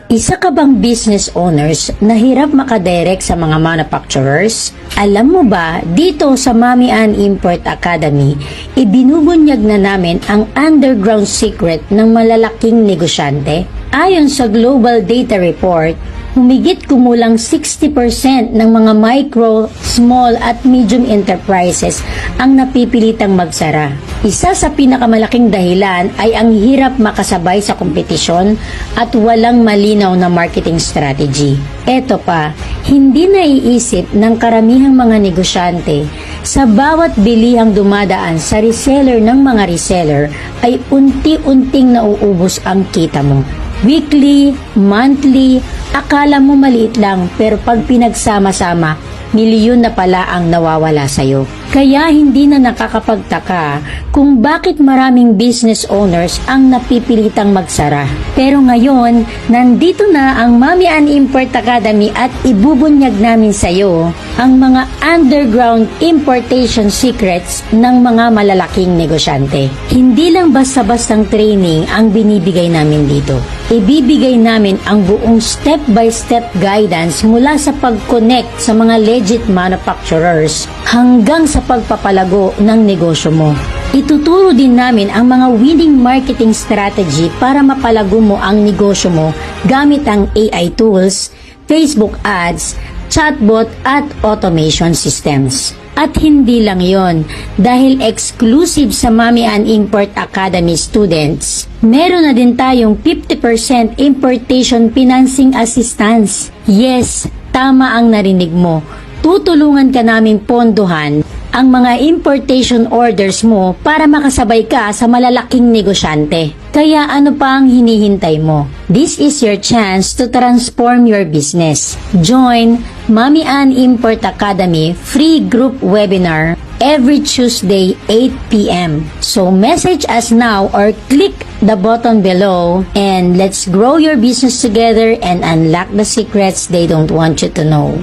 Isa ka bang business owners na hirap makadirect sa mga manufacturers? Alam mo ba, dito sa Mami Ann Import Academy, ibinubunyag na namin ang underground secret ng malalaking negosyante. Ayon sa Global Data Report, humigit kumulang 60% ng mga micro, small at medium enterprises ang napipilitang magsara. Isa sa pinakamalaking dahilan ay ang hirap makasabay sa kompetisyon at walang malinaw na marketing strategy. Eto pa, hindi naiisip ng karamihang mga negosyante sa bawat bilihang dumadaan sa reseller ng mga reseller ay unti-unting nauubos ang kita mo. Weekly, monthly, akala mo maliit lang pero pag pinagsama-sama, milyon na pala ang nawawala sa'yo. Kaya hindi na nakakapagtaka kung bakit maraming business owners ang napipilitang magsara. Pero ngayon, nandito na ang Mami Ann Import Academy at ibubunyag namin sa'yo ang mga underground importation secrets ng mga malalaking negosyante. Hindi lang basta-bastang training ang binibigay namin dito. Ibibigay namin ang buong step-by-step guidance mula sa pag-connect sa mga legit manufacturers hanggang sa pagpapalago ng negosyo mo. Ituturo din namin ang mga winning marketing strategy para mapalago mo ang negosyo mo gamit ang AI tools, Facebook ads, chatbot at automation systems. At hindi lang yon, dahil exclusive sa Mami Ann Import Academy students, meron na din tayong 50% importation financing assistance. Yes, tama ang narinig mo. Tutulungan ka naming pondohan ang mga importation orders mo para makasabay ka sa malalaking negosyante. Kaya ano pa ang hinihintay mo? This is your chance to transform your business. Join Mami Ann Import Academy free group webinar every Tuesday 8 p.m. So message us now or click the button below and let's grow your business together and unlock the secrets they don't want you to know.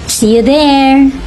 See you there!